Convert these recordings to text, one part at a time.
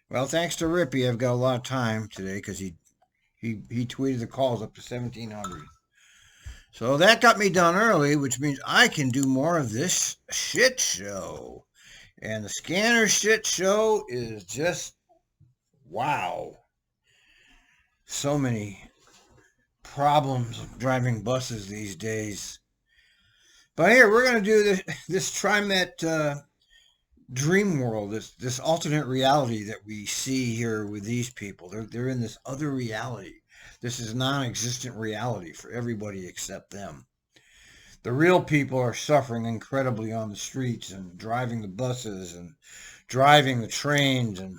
Well, thanks to Rippy, I've got a lot of time today because he tweeted the calls up to 1700. So that got me done early, which means I can do more of this shit show. And the scanner shit show is just wow. So many problems of driving buses these days. But here we're gonna do this TriMet dream world, this alternate reality that we see here with these people. They're in this other reality. This is non-existent reality for everybody except them. The real people are suffering incredibly on the streets and driving the buses and driving the trains, and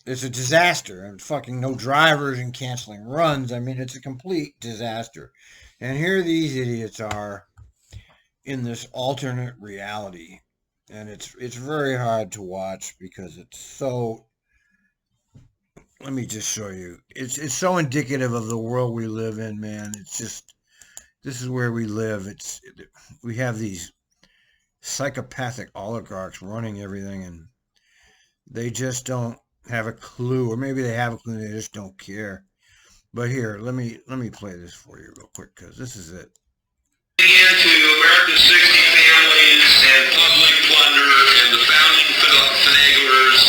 it's a disaster. And fucking no drivers and canceling runs. I mean, it's a complete disaster. And here these idiots are in this alternate reality, and it's very hard to watch because it's so. Let me just show you. It's so indicative of the world we live in, man. It's just this is where we live. We have these psychopathic oligarchs running everything, and they just don't have a clue, or maybe they have a clue and they just don't care. But here, let me play this for you real quick because this is it. Into America's 60 families and public plunder and the founding finaglers,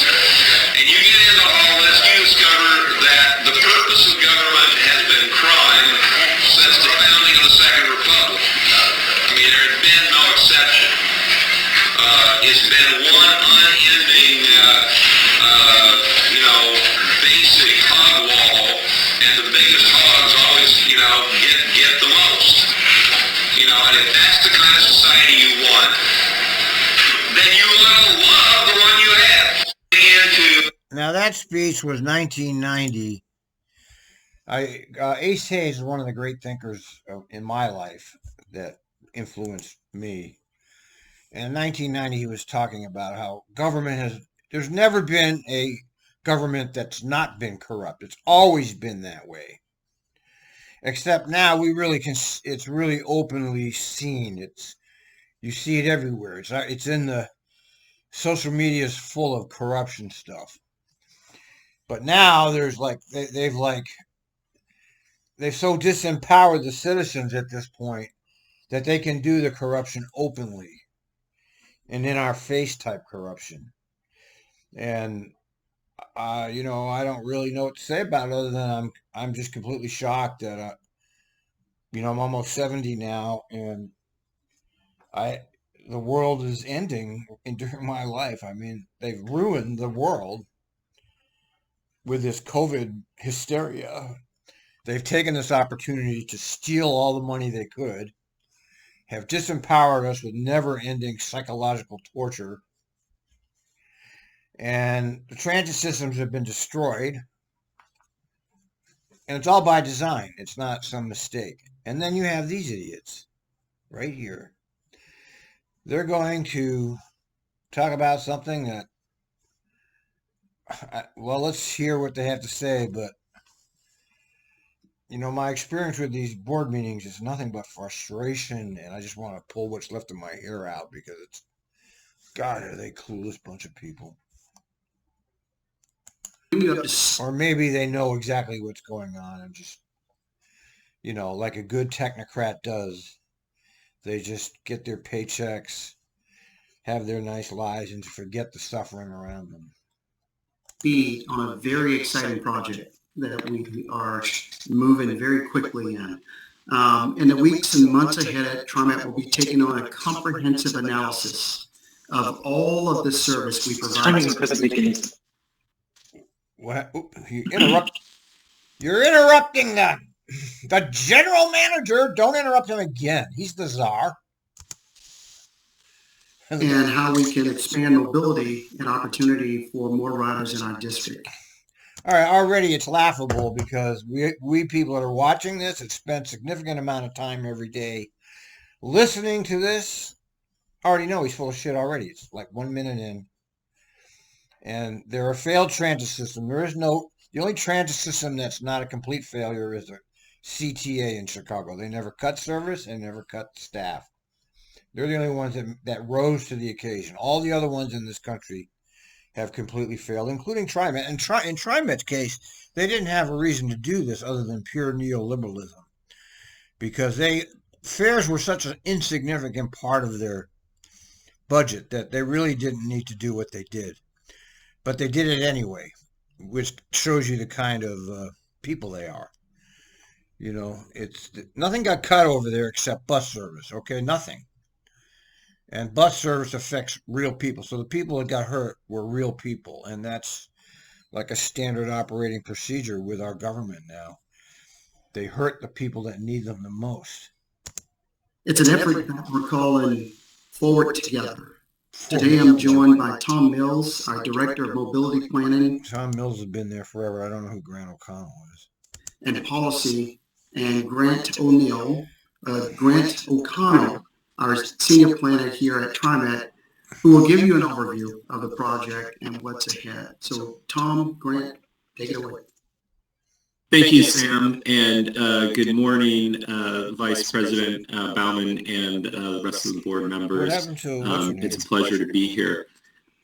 and you get into all this, you discover that the purpose of government has been crime since the founding of the Second Republic. I mean, there had been no exception. It's been one unending, basic hog wall, and the biggest hogs always, get the most. And if that's the kind of society you want, then you ought to love the one you have. Now that speech was 1990. Ace Hayes is one of the great thinkers in my life that influenced me. And in 1990, he was talking about how there's never been a government that's not been corrupt. It's always been that way. Except now it's really openly seen. You see it everywhere. It's in the social media is full of corruption stuff. But now there's they've so disempowered the citizens at this point that they can do the corruption openly and in our face type corruption. And I don't really know what to say about it other than I'm just completely shocked that I'm almost 70 now, and the world is ending during my life. I mean, they've ruined the world with this COVID hysteria. They've taken this opportunity to steal all the money they could, have disempowered us with never-ending psychological torture, and the transit systems have been destroyed. And it's all by design. It's not some mistake. And then you have these idiots right here. They're going to talk about something that, well, let's hear what they have to say. But, my experience with these board meetings is nothing but frustration. And I just want to pull what's left of my hair out because God, are they clueless bunch of people. Or maybe they know exactly what's going on and just, like a good technocrat does. They just get their paychecks, have their nice lives, and forget the suffering around them. Be on a very exciting project that we are moving very quickly in. In the weeks and months ahead, TRIMET will be taking on a comprehensive analysis of all of the service we provide. What? You're interrupting the general manager. Don't interrupt him again. He's the czar. And how we can expand mobility and opportunity for more riders in our district. All right, already it's laughable because we people that are watching this have spent significant amount of time every day listening to this. Already know he's full of shit already. It's like 1 minute in. And they're a failed transit system. The only transit system that's not a complete failure is a CTA in Chicago. They never cut service and never cut staff. They're the only ones that rose to the occasion. All the other ones in this country have completely failed, including TRIMET. And in TRIMET's case, they didn't have a reason to do this other than pure neoliberalism, because fares were such an insignificant part of their budget that they really didn't need to do what they did. But they did it anyway, which shows you the kind of people they are. You know, nothing got cut over there except bus service. Okay, nothing. And bus service affects real people. So the people that got hurt were real people. And that's like a standard operating procedure with our government now. They hurt the people that need them the most. It's an effort that we're calling Forward Together. Today I'm joined by Tom Mills, our Director of Mobility Planning. Tom Mills has been there forever. I don't know who Grant O'Connell is. And Policy, and Grant O'Neill. Grant O'Connell, our Senior Planner here at TRIMET, who will give you an overview of the project and what's ahead. So Tom, Grant, take it away. Thank you, Sam, and good morning, Vice President Bauman and the rest of the board members. It's a pleasure to be here.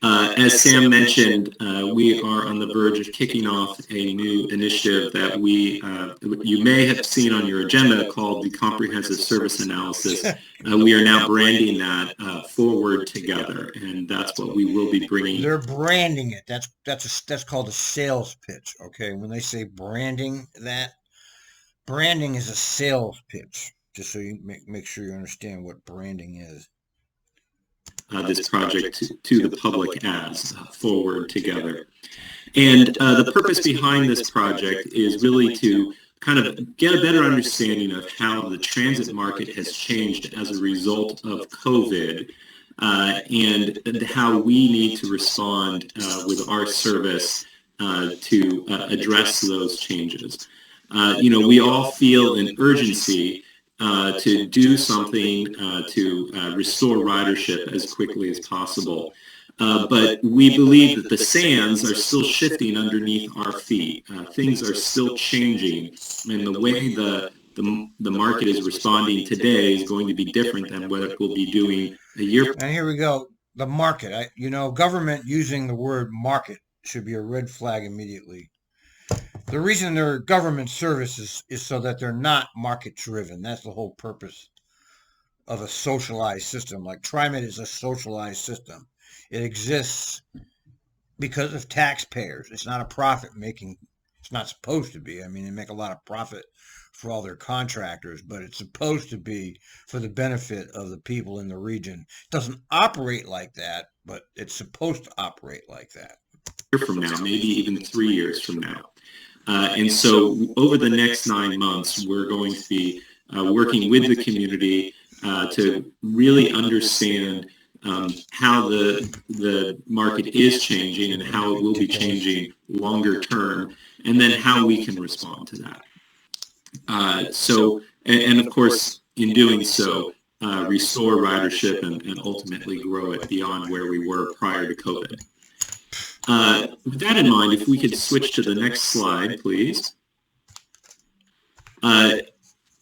As Sam mentioned, we are on the verge of kicking off a new initiative that you may have seen on your agenda called the Comprehensive Service Analysis. We are now branding that Forward Together, and that's what we will be bringing. They're branding it. That's called a sales pitch. Okay, when they say branding is a sales pitch. Just so you make sure you understand what branding is. This project to the public as Forward Together. And the purpose behind this project is really to kind of get a better understanding of how the transit market has changed as a result of COVID, and how we need to respond with our service to address those changes. We all feel an urgency to do something to restore ridership as quickly as possible. But we believe that the sands are still shifting underneath our feet. Things are still changing, and the way the market is responding today is going to be different than what it will be doing a year. And here we go. The market. Government using the word market should be a red flag immediately. The reason they're government services is so that they're not market driven. That's the whole purpose of a socialized system. Like TRIMET is a socialized system. It exists because of taxpayers. It's not a profit making. It's not supposed to be. I mean, they make a lot of profit for all their contractors, but it's supposed to be for the benefit of the people in the region. It doesn't operate like that, but it's supposed to operate like that. From now, maybe even 3 years from now. And so over the next 9 months, we're going to be working with the community to really understand how the market is changing and how it will be changing longer term, and then how we can respond to that. And of course, in doing so, restore ridership and ultimately grow it beyond where we were prior to COVID. With that in mind, if we could switch to the next slide, please. As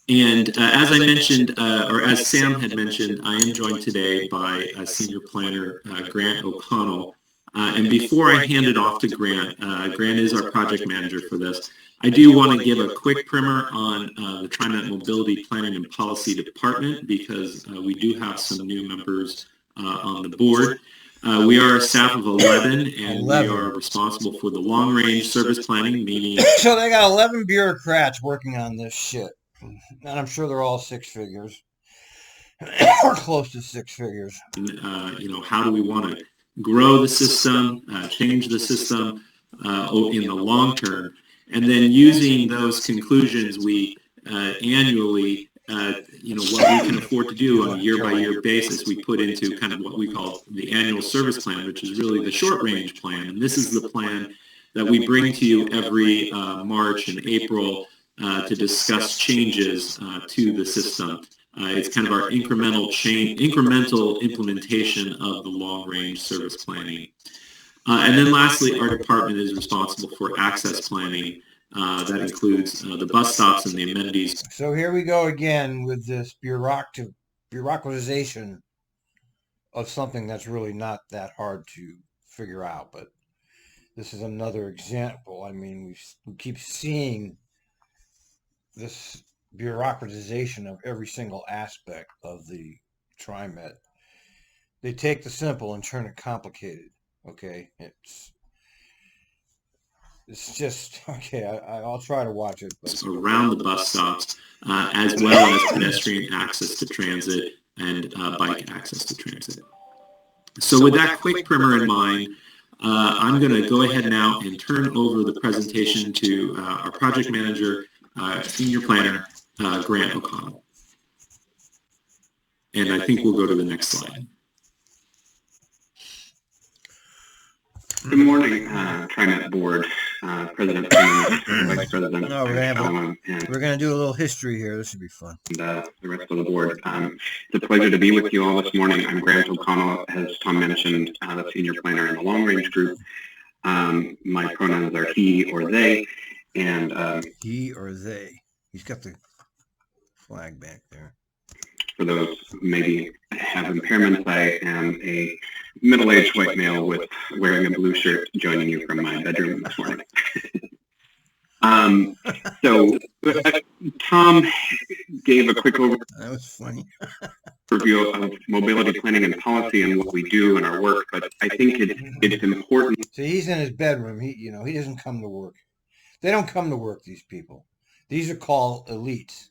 I mentioned, or as Sam had mentioned, I am joined today by Senior Planner Grant O'Connell. And before I hand it off to Grant, Grant is our project manager for this. I do want to give a quick primer on the TRIMET Mobility Planning and Policy Department, because we do have some new members on the board. We are a staff of 11, and we are responsible for the long-range service planning, meaning... So they got 11 bureaucrats working on this shit. And I'm sure they're all six figures. Or close to six figures. How do we want to grow the system, change the system in the long term? And then using those conclusions, we annually... what we can afford to do on a year-by-year basis, we put into kind of what we call the annual service plan, which is really the short-range plan. And this is the plan that we bring to you every March and April to discuss changes to the system. It's kind of our incremental implementation of the long-range service planning. And then lastly, our department is responsible for access planning. That includes the bus stops and the amenities. So here we go again with this bureaucratization of something that's really not that hard to figure out. But this is another example. I mean, we keep seeing this bureaucratization of every single aspect of the TRIMET. They take the simple and turn it complicated. Okay, it's just okay. I'll try to watch it. But. Around the bus stops, as well as pedestrian access to transit and bike access to transit. So with that quick primer in mind, I'm going to go ahead now and turn over the presentation to our project manager, senior planner, Grant O'Connell. And I think we'll go to the next slide. Good morning, TRIMET Board, President, Vice President. No, we're gonna do a little history here. This should be fun. And the rest of the board. It's a pleasure to be with you all this morning. I'm Grant O'Connell, as Tom mentioned, the senior planner in the long range group. My pronouns are he or they, and he or they. He's got the flag back there. For those who maybe have impairments, I am a middle-aged white male with wearing a blue shirt joining you from my bedroom this morning. So Tom gave a quick overview. That was funny. Of mobility planning and policy and what we do in our work, but I think it's important. See, he's in his bedroom. He doesn't come to work. They don't come to work, these people. These are called elites.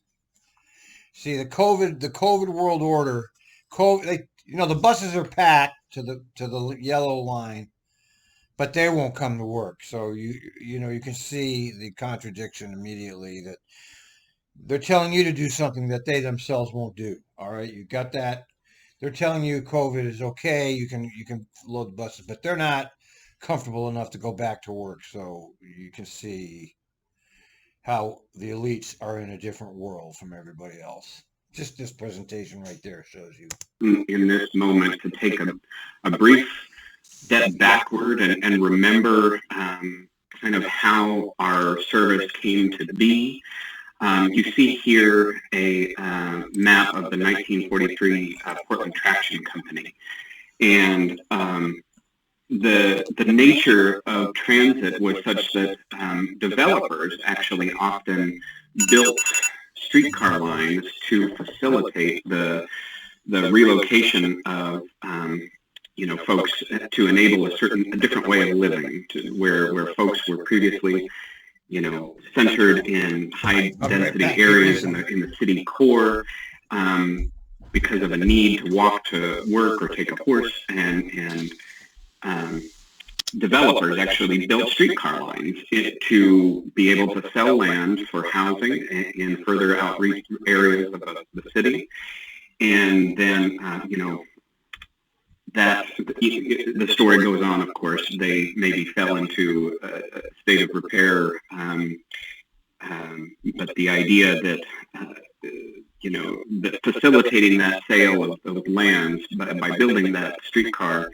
See, the COVID world order, the buses are packed to the yellow line, but they won't come to work. So you can see the contradiction immediately, that they're telling you to do something that they themselves won't do. All right, you got that? They're telling you COVID is okay, you can load the buses, but they're not comfortable enough to go back to work. So you can see how the elites are in a different world from everybody else. Just this presentation right there shows you. In this moment, to take a brief step backward and remember kind of how our service came to be. You see here a map of the 1943 Portland Traction Company. And the nature of transit was such that developers actually often built streetcar lines to facilitate the relocation of folks, to enable a different way of living, where folks were previously centered in high density areas in the city core, because of a need to walk to work or take a horse, and developers actually built streetcar lines to be able to sell land for housing in further outreach areas of the city. And then, that the story goes on, of course, they maybe fell into a state of repair, but the idea that, that facilitating that sale of lands by building that streetcar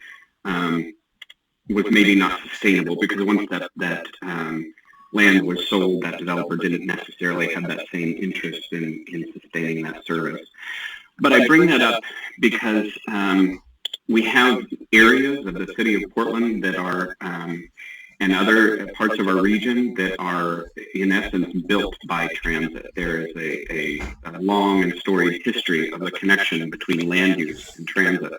was maybe not sustainable, because once that land was sold, that developer didn't necessarily have that same interest in sustaining that service. But I bring that up because we have areas of the city of Portland that are, and other parts of our region that are, in essence, built by transit. There is a long and storied history of the connection between land use and transit.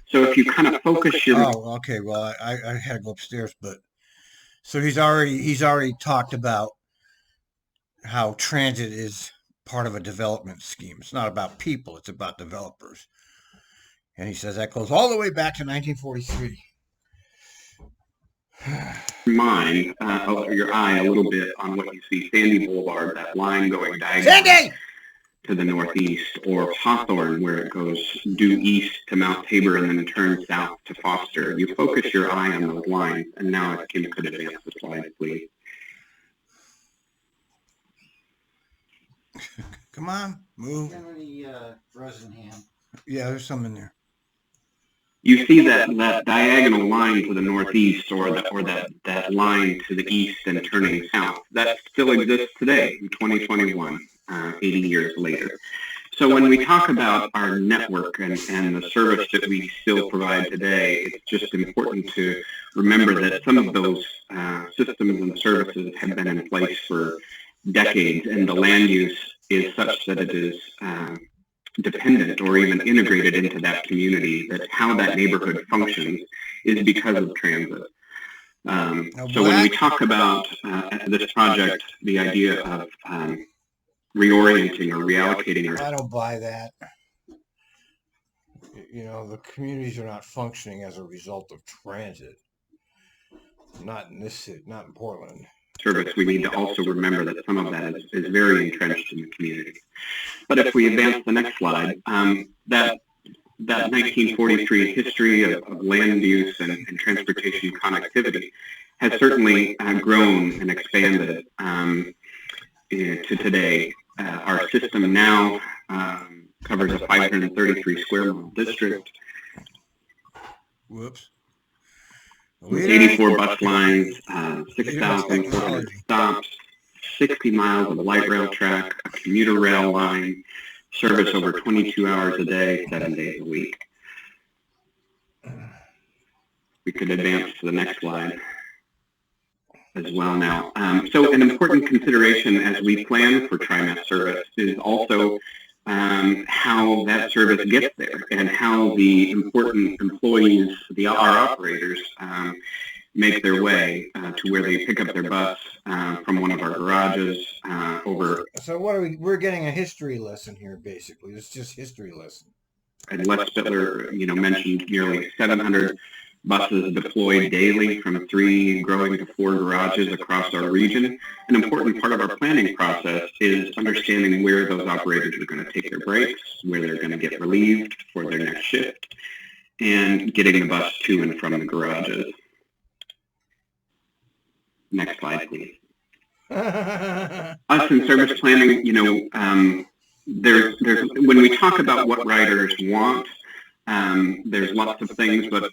So if you kind of focus your... Oh, okay. Well, I had to go upstairs, but so he's already talked about how transit is part of a development scheme. It's not about people, it's about developers. And he says that goes all the way back to 1943. Mind your eye a little bit on what you see, Sandy Boulevard, that line going diagonally to the northeast, or Hawthorne, where it goes due east to Mount Tabor and then turns south to Foster. You focus your eye on those lines, and now if Kim could advance the slide, please. Come on, move. Any frozen ham? Yeah, there's some in there. You see that diagonal line to the northeast, or that line to the east and turning south. That still exists today in 2021, 80 years later. So when we talk about our network and the service that we still provide today, it's just important to remember that some of those systems and services have been in place for decades, and the land use is such that it is dependent or even integrated into that community, that how that neighborhood functions is because of transit. So when we talk about this project, the idea of reorienting or reallocating I don't buy that. You know, the communities are not functioning as a result of transit. Not in this city, not in Portland. Service, we need to also remember that some of that is very entrenched in the community. But if we advance the next slide, that 1943 history of land use and transportation connectivity has certainly grown and expanded to today. Our system now covers a 533 square mile district. Whoops. 84 bus lines, 6,400 stops, 60 miles of light rail track, a commuter rail line, service over 22 hours a day, 7 days a week. We could advance to the next slide as well now. So an important consideration as we plan for TRIMET service is also how that service gets there and how the important employees, our operators, make their way to where they pick up their bus from one of our garages over. So what are we're getting a history lesson here, basically. It's just history lesson. And Les Spittler, mentioned nearly 700 buses deployed daily from 3 growing to 4 garages across our region. An important part of our planning process is understanding where those operators are going to take their breaks, where they're going to get relieved for their next shift, and getting the bus to and from the garages. Next slide, please. Us in service planning, there's when we talk about what riders want, there's lots of things, but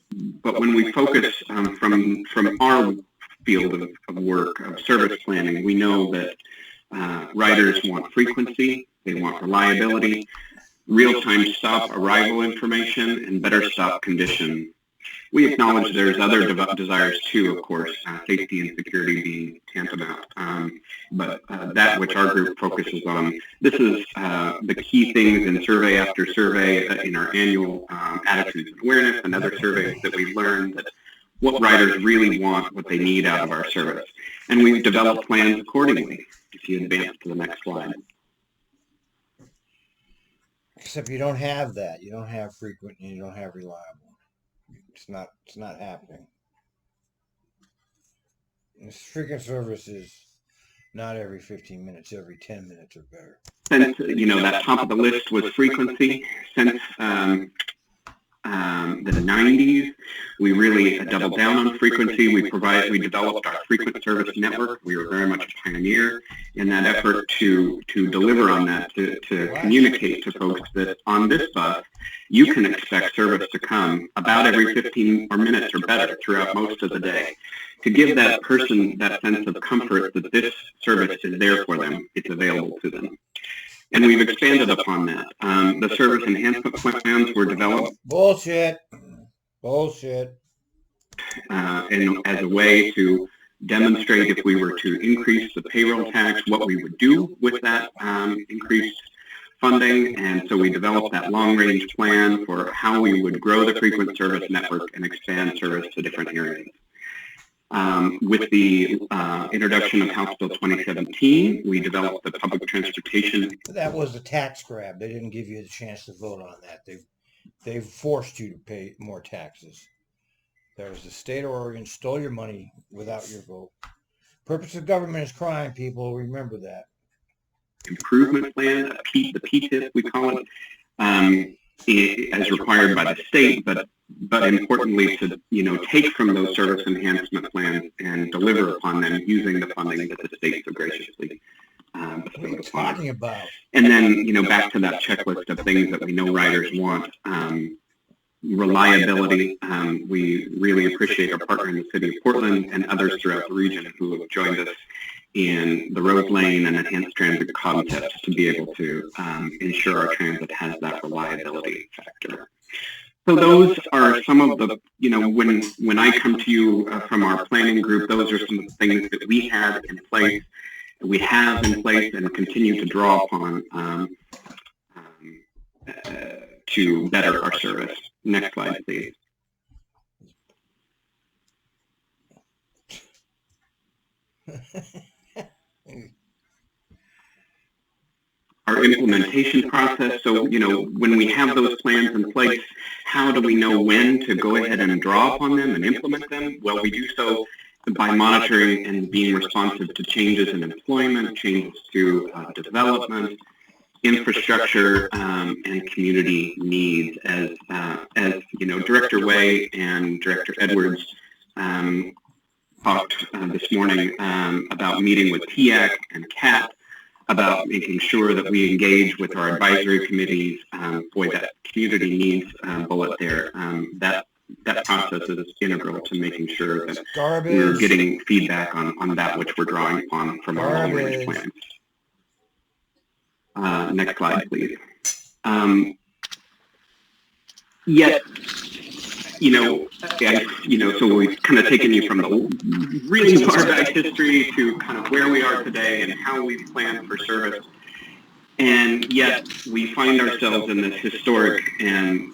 when we focus from our field of work, of service planning, we know that riders want frequency, they want reliability, real-time stop arrival information, and better stop condition. We acknowledge there's other desires too, of course, safety and security being tantamount. But that which our group focuses on, this is the key things in survey after survey in our annual attitudes and awareness and other surveys that we've learned that what riders really want, what they need out of our service. And we've developed plans accordingly. If you advance to the next slide. Except you don't have that. You don't have frequent and you don't have reliable. It's not happening. This frequent service is not every 15 minutes, every 10 minutes or better. Since, that top of the list was frequency, since the 90s, we really doubled down on frequency. We developed our frequent service network. We were very much a pioneer in that effort to deliver on that, to communicate to folks that on this bus, you can expect service to come about every 15 minutes or better throughout most of the day, to give that person that sense of comfort that this service is there for them, it's available to them. And we've expanded upon that. The service enhancement plans were developed. Bullshit. And as a way to demonstrate if we were to increase the payroll tax, what we would do with that increased funding. And so we developed that long-range plan for how we would grow the frequent service network and expand service to different areas. With the introduction of House Bill 2017, we developed the public transportation. That was a tax grab. They didn't give you the chance to vote on that. They've forced you to pay more taxes. There was the state of Oregon stole your money without your vote. Purpose of government is crime, people. Remember that. Improvement plan, the PTIP, we call it, as required by the state, but importantly to take from those service enhancement plans and deliver upon them using the funding that the state so graciously What are you talking about? And then back to that checklist of things that we know riders want. Reliability. We really appreciate our partner in the city of Portland and others throughout the region who have joined us in the road lane and enhanced transit concepts to be able to ensure our transit has that reliability factor. So those are some of the, when I come to you from our planning group, those are some of the things that we had in place, we have in place, and continue to draw upon to better our service. Next slide, please. Our implementation process. So, when we have those plans in place, how do we know when to go ahead and draw upon them and implement them? Well, we do so by monitoring and being responsive to changes in employment, changes to development, infrastructure, and community needs. As Director Way and Director Edwards talked this morning about meeting with TIAC and CAT, about making sure that we engage with our advisory committees for that community needs bullet there. That process is integral to making sure that we're getting feedback on that which we're drawing upon from our long-range plans. Next slide, please. So we've kind of taken you from the really far back history to kind of where we are today and how we plan for service. And yet we find ourselves in this historic and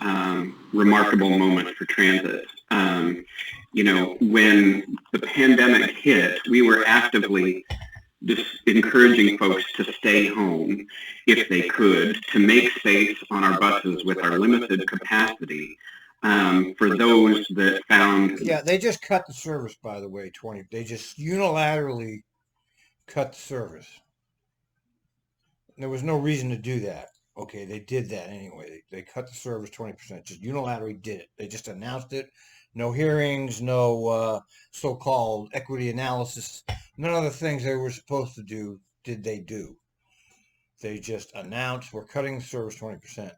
remarkable moment for transit. When the pandemic hit, we were actively just encouraging folks to stay home if they could, to make space on our buses with our limited capacity. For those that found... Yeah, they just cut the service, by the way, they just unilaterally cut the service. There was no reason to do that. Okay, they did that anyway. They cut the service 20%, just unilaterally did it. They just announced it. No hearings, no so-called equity analysis. None of the things they were supposed to do did they do. They just announced, we're cutting the service 20%.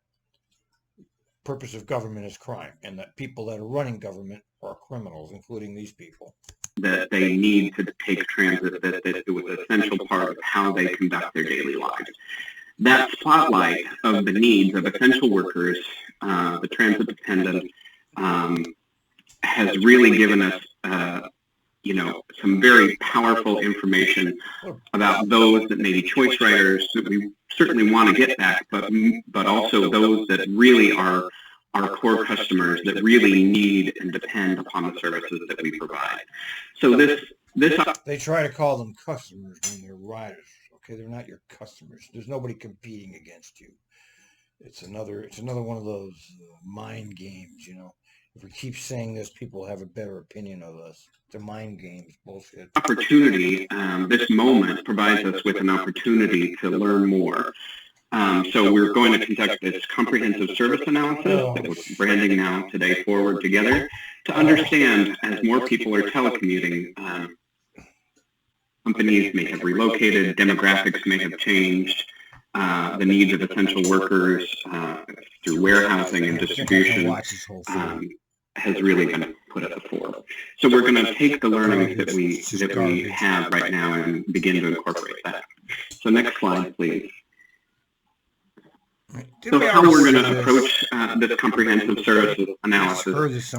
Purpose of government is crime, and that people that are running government are criminals, including these people. That they need to take transit, that it was an essential part of how they conduct their daily lives. That spotlight of the needs of essential workers, the transit dependent, has really given us, some very powerful information about those that may be choice riders that we certainly want to get back, but also those that really are our core customers that really need and depend upon the services that we provide. So this they try to call them customers when they're riders. Okay, they're not your customers. There's nobody competing against you. It's another one of those mind games, If we keep saying this, people have a better opinion of us. The mind games, bullshit. Opportunity, this moment provides us with an opportunity to learn more. So we're going to conduct this comprehensive service analysis that we're branding now today, Forward Together, to understand as more people are telecommuting, companies may have relocated, demographics may have changed, the needs of essential workers through warehousing and distribution has really been put at the fore. So we're going to take the learnings that we have right now and begin to incorporate that. So next slide, please. So how we're going to approach this comprehensive service analysis.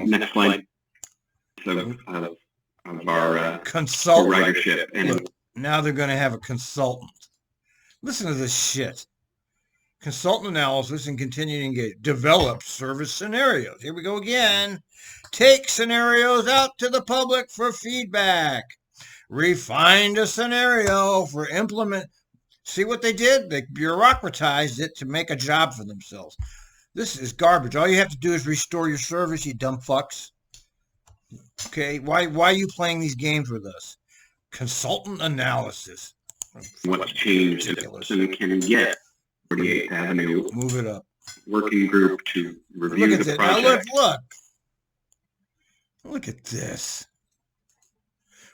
Next slide of our consultant ridership. And now they're going to have a consultant. Listen to this shit. Consultant analysis and continue to engage. Develop service scenarios. Here we go again. Take scenarios out to the public for feedback. Refine a scenario for implement. See what they did? They bureaucratized it to make a job for themselves. This is garbage. All you have to do is restore your service, you dumb fucks. Okay, why are you playing these games with us? Consultant analysis. What's changed and can get 48th Avenue. Move it up. Working group to review the project. Now look at this.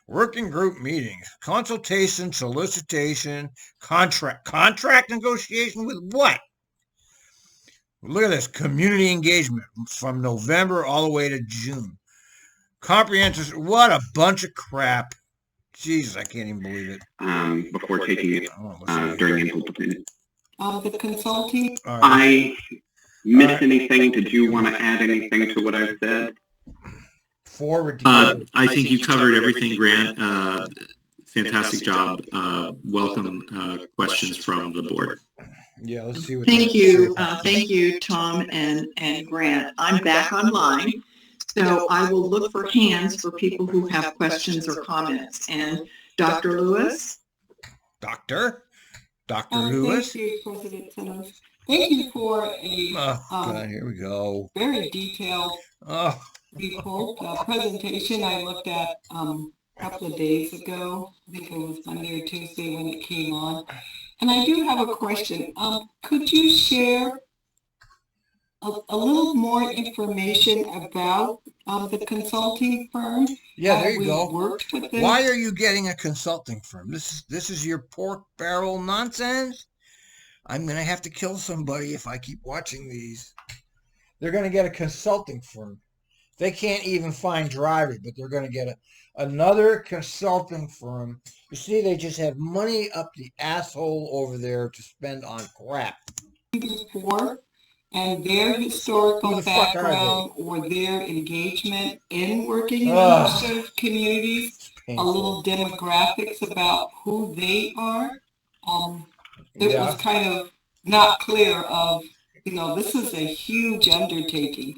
Working group meetings, consultation, solicitation, contract negotiation with what? Look at this, community engagement from November all the way to June. Comprehensive, what a bunch of crap. Jesus, I can't even believe it. before taking it during implementation. The consulting. All right. I missed anything? Did you want to add anything to what I've said? Forward. I think you covered everything, Grant. Fantastic job. Welcome questions from the board. Yeah, let's see what. Thank you. Thank you, Tom and Grant. I'm back online, so I will look for hands for people who have questions or comments. And Dr. Lewis? Dr. Lewis? Thank you, President Simmons. Thank you for a God, here we go. very detailed report presentation I looked at a couple of days ago. I think it was Monday or Tuesday when it came on. And I do have a question. Could you share a little more information about the consulting firm? Yeah, there you go. Worked with them? Why are you getting a consulting firm? This is your pork barrel nonsense? I'm going to have to kill somebody if I keep watching these. They're going to get a consulting firm. They can't even find drivers, but they're going to get another consulting firm. You see, they just have money up the asshole over there to spend on crap. Before, and their historical background or their engagement in working in underserved communities, a little demographics about who they are. It was kind of not clear of, this is a huge undertaking.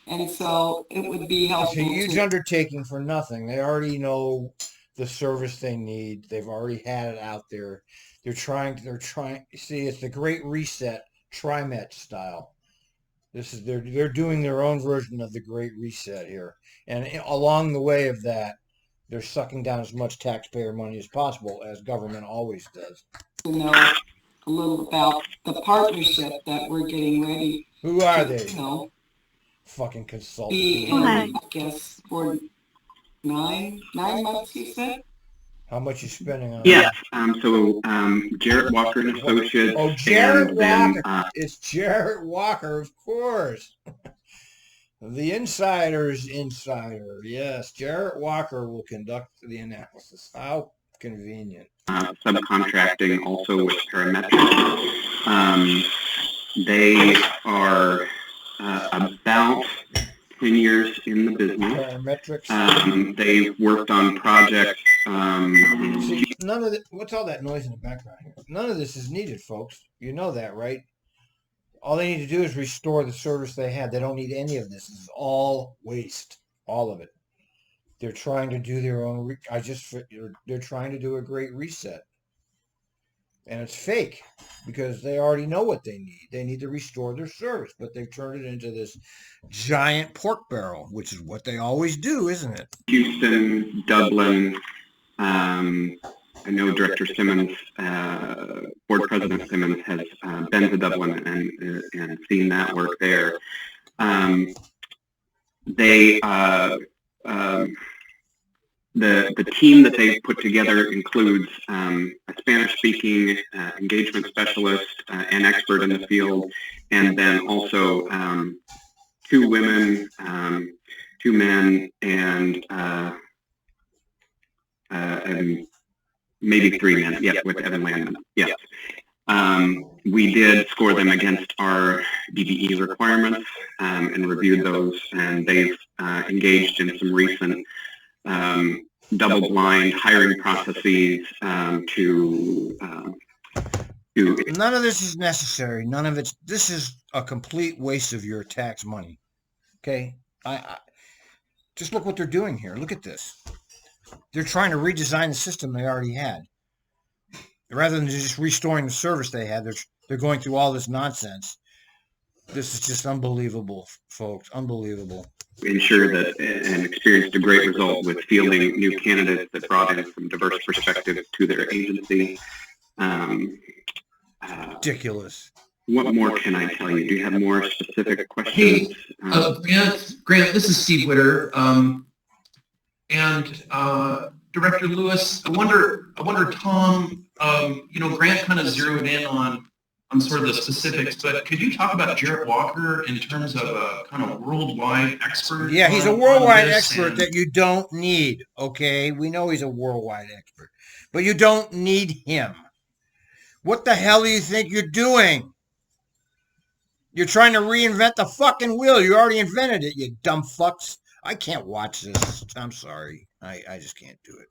And so it would be helpful. It's a huge undertaking for nothing. They already know the service they need. They've already had it out there. They're trying, see, it's the Great Reset, TRIMET style. They're doing their own version of the Great Reset here. And along the way of that, they're sucking down as much taxpayer money as possible, as government always does. To know a little about the partnership that we're getting ready. Who are they? Fucking consultants. I guess for nine months, you said? How much you spending on Yes. So Jarrett Walker and Associates. Oh, Jarrett Walker. Then, it's Jarrett Walker, of course. The insider's insider. Yes, Jarrett Walker will conduct the analysis. How convenient. Subcontracting also with parametrics. They are about 10 years in the business. Parametrics. They've worked on projects. See, none of what's all that noise in the background here? None of this is needed, folks. You know that, right? All they need to do is restore the service they had. They don't need any of this. This is all waste. All of it. They're trying to do their own. They're trying to do a great reset, and it's fake because they already know what they need. They need to restore their service, but they've turned it into this giant pork barrel, which is what they always do, isn't it? Houston, Dublin. I know Director Simmons, Board President Simmons, has been to Dublin and seen that work there. The team that they've put together includes a Spanish-speaking engagement specialist, an expert in the field, and then also 2 women, 2 men, and maybe 3 men. Yes, with Evan Landman. Yes. We did score them against our DBE requirements and reviewed those, and they've engaged in some recent double-blind hiring processes to. None of this is necessary. None of it's. This is a complete waste of your tax money. Okay, I just look what they're doing here. Look at this. They're trying to redesign the system they already had. Rather than just restoring the service they had, they're going through all this nonsense. This is just unbelievable, folks. Unbelievable. Ensure that and experienced a great result with fielding new candidates that brought in some diverse perspectives to their agency. Ridiculous. What more can I tell you? Do you have more specific questions? Hey, Grant, this is Steve Witter. And Director Lewis, I wonder, Tom, Grant kind of zeroed in on sort of the specifics, but could you talk about Jarrett Walker in terms of a kind of worldwide expert? Yeah, he's a on worldwide this expert and- that you don't need, okay? We know he's a worldwide expert, but you don't need him. What the hell do you think you're doing? You're trying to reinvent the fucking wheel. You already invented it, you dumb fucks. I can't watch this. I'm sorry. I just can't do it.